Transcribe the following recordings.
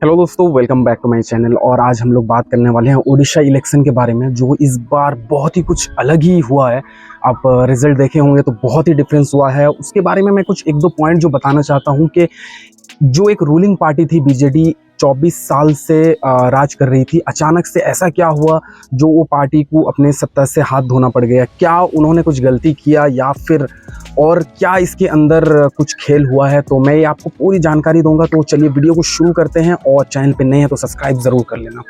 Hello दोस्तों, welcome back to my channel. और आज हम लोग बात करने वाले हैं उड़ीसा इलेक्शन के बारे में, जो इस बार बहुत ही कुछ अलग ही हुआ है। आप रिजल्ट देखे होंगे तो बहुत ही डिफरेंस हुआ है। उसके बारे में मैं कुछ एक दो पॉइंट जो बताना चाहता हूं कि जो एक रूलिंग पार्टी थी बीजेडी, 24 साल से राज कर रही थी, अचानक से ऐसा क्या हुआ जो वो पार्टी को अपने सत्ता से हाथ धोना पड़ गया? क्या उन्होंने कुछ गलती किया या फिर और क्या इसके अंदर कुछ खेल हुआ है? तो मैं ये आपको पूरी जानकारी दूंगा। तो चलिए वीडियो को शुरू करते हैं, और चैनल पे नए हैं तो सब्सक्राइब ज़रूर कर लेना।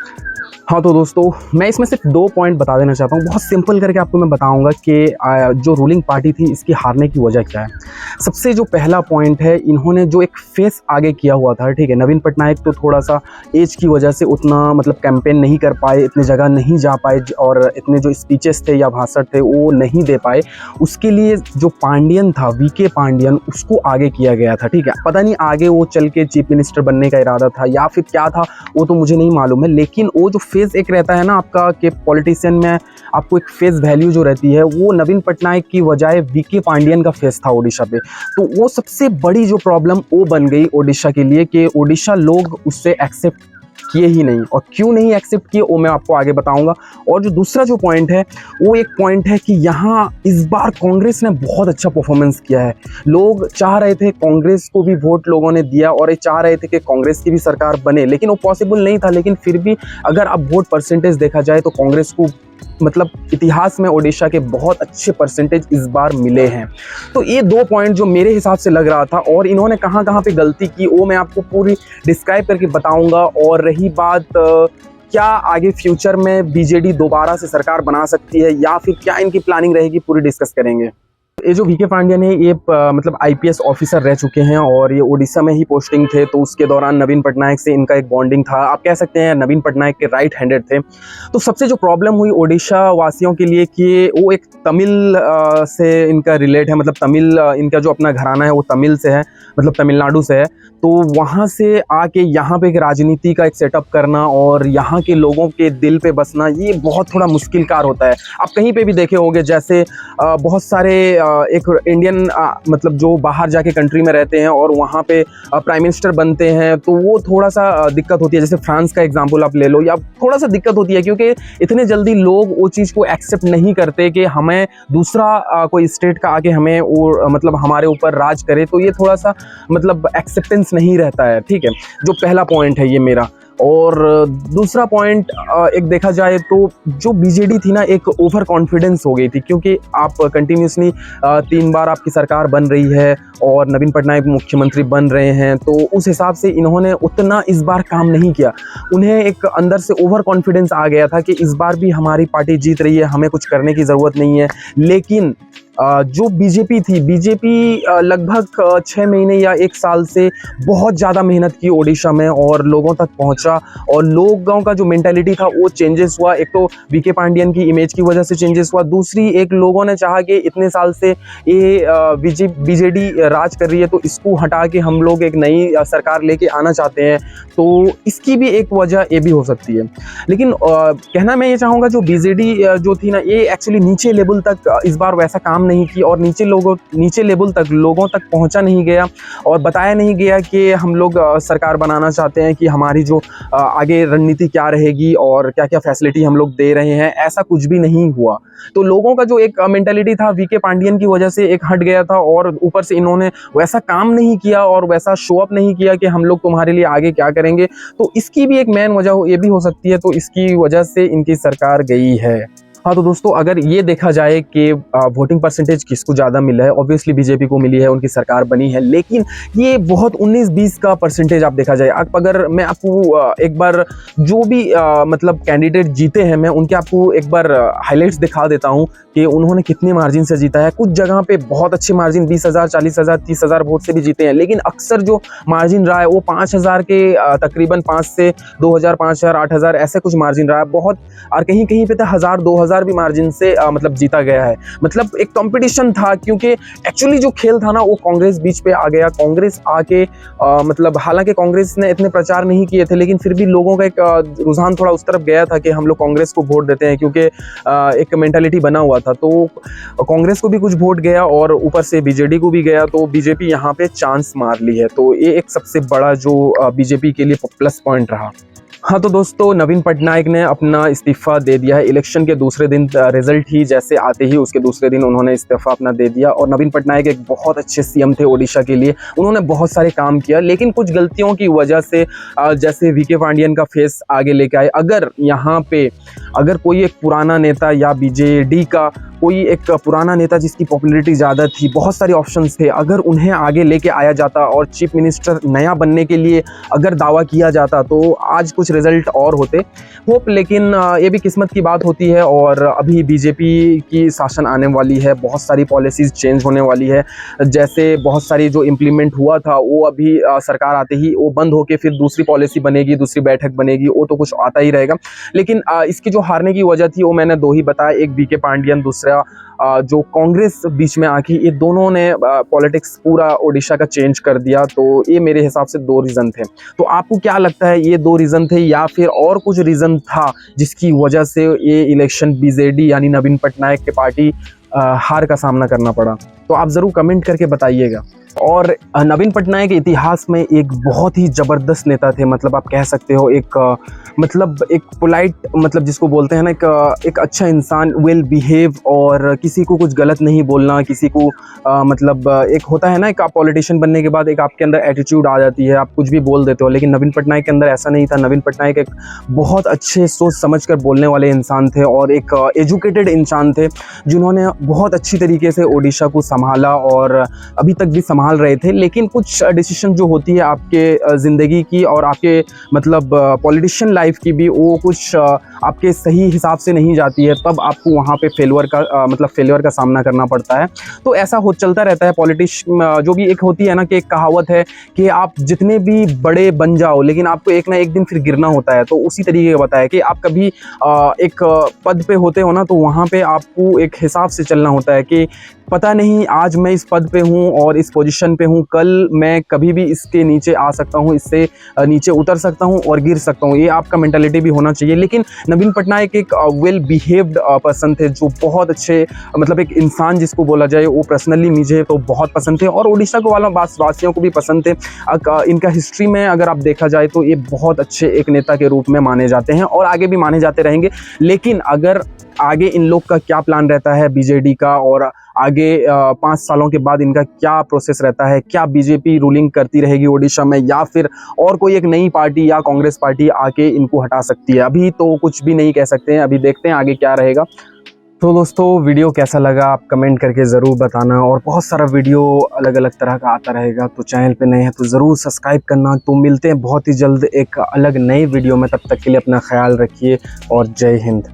हाँ तो दोस्तों, मैं इसमें सिर्फ 2 पॉइंट बता देना चाहता हूँ। बहुत सिंपल करके आपको मैं बताऊंगा कि जो रूलिंग पार्टी थी इसकी हारने की वजह क्या है। सबसे जो पहला पॉइंट है, इन्होंने जो एक फेस आगे किया हुआ था, ठीक है, नवीन पटनायक तो थोड़ा सा एज की वजह से उतना मतलब कैंपेन नहीं कर पाए, इतने जगह नहीं जा पाए, और इतने जो स्पीचेस थे या भाषण थे वो नहीं दे पाए। उसके लिए जो पांडियन था, वीके पांडियन, उसको आगे किया गया था, ठीक है। पता नहीं आगे वो चल के चीफ मिनिस्टर बनने का इरादा था या फिर क्या था, वो तो मुझे नहीं मालूम है। लेकिन वो जो फेस एक रहता है ना आपका, कि पॉलिटिशियन में आपको एक फेस वैल्यू जो रहती है, वो नवीन पटनायक की बजाय वीके पांडियन का फेस था ओडिशा पे। तो वो सबसे बड़ी जो प्रॉब्लम वो बन गई ओडिशा के लिए, कि ओडिशा लोग उससे एक्सेप्ट किए ही नहीं। और क्यों नहीं एक्सेप्ट किए वो मैं आपको आगे बताऊंगा। और जो दूसरा जो पॉइंट है, वो एक पॉइंट है कि यहाँ इस बार कांग्रेस ने बहुत अच्छा परफॉर्मेंस किया है। लोग चाह रहे थे, कांग्रेस को भी वोट लोगों ने दिया और ये चाह रहे थे कि कांग्रेस की भी सरकार बने, लेकिन वो पॉसिबल नहीं था। लेकिन फिर भी अगर आप वोट परसेंटेज देखा जाए तो कांग्रेस को मतलब इतिहास में ओडिशा के बहुत अच्छे परसेंटेज इस बार मिले हैं। तो ये 2 पॉइंट जो मेरे हिसाब से लग रहा था, और इन्होंने कहाँ कहाँ पे गलती की वो मैं आपको पूरी डिस्क्राइब करके बताऊंगा। और रही बात क्या आगे फ्यूचर में बीजेडी दोबारा से सरकार बना सकती है या फिर क्या इनकी प्लानिंग रहेगी, पूरी डिस्कस करेंगे। ये जो वीके पांडियन है, ये मतलब आईपीएस ऑफिसर रह चुके हैं और ये ओडिशा में ही पोस्टिंग थे। तो उसके दौरान नवीन पटनायक से इनका एक बॉन्डिंग था, आप कह सकते हैं नवीन पटनायक के राइट हैंडेड थे। तो सबसे जो प्रॉब्लम हुई ओडिशा वासियों के लिए कि वो एक तमिल से इनका रिलेट है, मतलब तमिल इनका जो अपना घराना है वो तमिल से है, मतलब तमिलनाडु से है। तो वहाँ से आके यहाँ पे एक राजनीति का एक सेटअप करना और यहाँ के लोगों के दिल पे बसना, ये बहुत थोड़ा मुश्किल कार होता है। आप कहीं पे भी देखे होंगे, जैसे बहुत सारे एक इंडियन मतलब जो बाहर जाके कंट्री में रहते हैं और वहाँ पे प्राइम मिनिस्टर बनते हैं, तो वो थोड़ा सा दिक्कत होती है। जैसे फ्रांस का एग्जांपल आप ले लो, या थोड़ा सा दिक्कत होती है क्योंकि इतने जल्दी लोग वो चीज़ को एक्सेप्ट नहीं करते कि हमें दूसरा कोई स्टेट का आके हमें वो मतलब हमारे ऊपर राज करे। तो ये थोड़ा सा मतलब एक्सेप्टेंस नहीं रहता है, ठीक है। जो पहला पॉइंट है ये मेरा। और दूसरा पॉइंट एक देखा जाए तो जो बीजेडी थी ना, एक ओवर कॉन्फिडेंस हो गई थी, क्योंकि आप कंटिन्यूसली 3 बार आपकी सरकार बन रही है और नवीन पटनायक मुख्यमंत्री बन रहे हैं। तो उस हिसाब से इन्होंने उतना इस बार काम नहीं किया। उन्हें एक अंदर से ओवर कॉन्फिडेंस आ गया था कि इस बार भी हमारी पार्टी जीत रही है, हमें कुछ करने की ज़रूरत नहीं है। लेकिन जो बीजेपी थी, बीजेपी लगभग 6 महीने या 1 साल से बहुत ज़्यादा मेहनत की ओडिशा में और लोगों तक पहुंचा, और लोगों का जो मेंटालिटी था वो चेंजेस हुआ। एक तो वीके पांडियन की इमेज की वजह से चेंजेस हुआ, दूसरी एक लोगों ने चाहा कि इतने साल से ये बीजेडी राज कर रही है, तो इसको हटा के हम लोग एक नई सरकार लेके आना चाहते हैं। तो इसकी भी एक वजह ये भी हो सकती है। लेकिन कहना मैं ये चाहूँगा, जो बीजेडी जो थी ना, ये एक्चुअली नीचे लेवल तक इस बार वैसा काम नहीं की, और नीचे लेवल तक लोगों तक पहुंचा नहीं गया और बताया नहीं गया कि हम लोग सरकार बनाना चाहते हैं, कि हमारी जो आगे रणनीति क्या रहेगी और क्या क्या फैसिलिटी हम लोग दे रहे हैं। ऐसा कुछ भी नहीं हुआ। तो लोगों का जो एक मेंटालिटी था वीके पांडियन की वजह से एक हट गया था, और ऊपर से इन्होंने वैसा काम नहीं किया और वैसा शो अप नहीं किया कि हम लोग तुम्हारे लिए आगे क्या करेंगे। तो इसकी भी एक मेन वजह ये भी हो सकती है। तो इसकी वजह से इनकी सरकार गई है। हाँ तो दोस्तों, अगर ये देखा जाए कि वोटिंग परसेंटेज किसको ज़्यादा मिला है, ऑब्वियसली बीजेपी को मिली है, उनकी सरकार बनी है। लेकिन ये बहुत 19-20 का परसेंटेज आप देखा जाए, अगर मैं आपको एक बार जो भी मतलब कैंडिडेट जीते हैं, मैं उनके आपको एक बार हाइलाइट्स दिखा देता हूँ कि उन्होंने कितने मार्जिन से जीता है। कुछ जगह पे बहुत अच्छे मार्जिन 20,000, 40,000, 30,000 वोट से भी जीते हैं। लेकिन अक्सर जो मार्जिन रहा है वो 5,000 के तकरीबन 5 से 2,000, 5,000, 8,000 ऐसे कुछ मार्जिन रहा है बहुत। और कहीं कहीं पे तो 1,000, 2,000 10,000 भी मार्जिन से मतलब जीता गया है। मतलब एक कंपटीशन था, क्योंकि एक्चुअली जो खेल था ना वो कांग्रेस बीच पे आ गया। कांग्रेस आके मतलब हालांकि कांग्रेस ने इतने प्रचार नहीं किए थे, लेकिन फिर भी लोगों का एक रुझान थोड़ा उस तरफ गया था कि हम लोग कांग्रेस को वोट देते हैं, क्योंकि एक मेंटालिटी बना हुआ था। तो कांग्रेस को भी कुछ वोट गया और ऊपर से बीजेडी को भी गया, तो बीजेपी यहाँ पे चांस मार ली है। तो ये एक सबसे बड़ा जो बीजेपी के लिए प्लस पॉइंट रहा। हाँ तो दोस्तों, नवीन पटनायक ने अपना इस्तीफा दे दिया है। इलेक्शन के दूसरे दिन रिजल्ट ही जैसे आते ही उसके दूसरे दिन उन्होंने इस्तीफा अपना दे दिया। और नवीन पटनायक एक बहुत अच्छे सीएम थे ओडिशा के लिए, उन्होंने बहुत सारे काम किया, लेकिन कुछ गलतियों की वजह से जैसे वीके पांडियन का फेस आगे लेके आए। अगर यहाँ पे अगर कोई एक पुराना नेता या बीजेडी का कोई एक पुराना नेता जिसकी पॉपुलैरिटी ज़्यादा थी, बहुत सारे ऑप्शंस थे, अगर उन्हें आगे लेके आया जाता और चीफ मिनिस्टर नया बनने के लिए अगर दावा किया जाता तो आज कुछ रिजल्ट और होते होप। लेकिन ये भी किस्मत की बात होती है। और अभी बीजेपी की शासन आने वाली है, बहुत सारी पॉलिसीज़ चेंज होने वाली है। जैसे बहुत सारी जो इम्प्लीमेंट हुआ था वो अभी सरकार आते ही वो बंद होके फिर दूसरी पॉलिसी बनेगी, दूसरी बैठक बनेगी, वो तो कुछ आता ही रहेगा। लेकिन इसकी जो हारने की वजह थी वो मैंने दो ही बताया, एक वीके पांडियन, दूसरा जो कांग्रेस बीच में आके, ये दोनों ने पॉलिटिक्स पूरा ओडिशा का चेंज कर दिया। तो ये मेरे हिसाब से दो रीज़न थे। तो आपको क्या लगता है, ये दो रीज़न थे या फिर और कुछ रीज़न था जिसकी वजह से ये इलेक्शन बीजेडी यानी नवीन पटनायक के पार्टी हार का सामना करना पड़ा? तो आप ज़रूर कमेंट करके बताइएगा। और नवीन पटनायक इतिहास में एक बहुत ही ज़बरदस्त नेता थे। मतलब आप कह सकते हो एक मतलब एक पोलाइट, मतलब जिसको बोलते हैं ना, एक अच्छा इंसान, वेल बिहेव, और किसी को कुछ गलत नहीं बोलना, किसी को मतलब एक होता है ना, एक आप पॉलिटिशियन बनने के बाद एक आपके अंदर एटीट्यूड आ जाती है, आप कुछ भी बोल देते हो, लेकिन नवीन पटनायक के अंदर ऐसा नहीं था। नवीन पटनायक एक बहुत अच्छे सोच समझ कर बोलने वाले इंसान थे और एक एजुकेटेड इंसान थे, जिन्होंने बहुत अच्छी तरीके से ओडिशा को संभाला और अभी तक भी संभाल रहे थे। लेकिन कुछ डिसीजन जो होती है आपके ज़िंदगी की और आपके मतलब पॉलिटिशियन लाइफ की भी, वो कुछ आपके सही हिसाब से नहीं जाती है, तब आपको वहाँ पे फेलियर का सामना करना पड़ता है। तो ऐसा चलता रहता है। जो भी एक होती है ना कि एक कहावत है कि आप जितने भी बड़े बन जाओ, लेकिन आपको एक ना एक दिन फिर गिरना होता है। तो उसी तरीके का बताया कि आप कभी एक पद पे होते हो ना, तो वहाँ पे आपको एक हिसाब से चलना होता है कि पता नहीं आज मैं इस पद पे हूँ और इस पोजीशन पे हूँ, कल मैं कभी भी इसके नीचे आ सकता हूँ, इससे नीचे उतर सकता हूँ और गिर सकता हूँ। ये आपका मेंटालिटी भी होना चाहिए। लेकिन नवीन पटनायक एक वेल बिहेव्ड पर्सन थे, जो बहुत अच्छे, मतलब एक इंसान जिसको बोला जाए, वो पर्सनली मुझे तो बहुत पसंद थे और उड़ीसा को वासियों को भी पसंद थे। इनका हिस्ट्री में अगर आप देखा जाए तो ये बहुत अच्छे एक नेता के रूप में माने जाते हैं और आगे भी माने जाते रहेंगे। लेकिन अगर आगे इन लोग का क्या प्लान रहता है बीजेडी का, और आगे 5 सालों के बाद इनका क्या प्रोसेस रहता है, क्या बीजेपी रूलिंग करती रहेगी ओडिशा में, या फिर और कोई एक नई पार्टी या कांग्रेस पार्टी आके इनको हटा सकती है, अभी तो कुछ भी नहीं कह सकते हैं। अभी देखते हैं आगे क्या रहेगा। तो दोस्तों, वीडियो कैसा लगा आप कमेंट करके ज़रूर बताना, और बहुत सारा वीडियो अलग अलग तरह का आता रहेगा। तो चैनल पे नए हैं तो ज़रूर सब्सक्राइब करना। तो मिलते हैं बहुत ही जल्द एक अलग नए वीडियो में, तब तक के लिए अपना ख्याल रखिए और जय हिंद।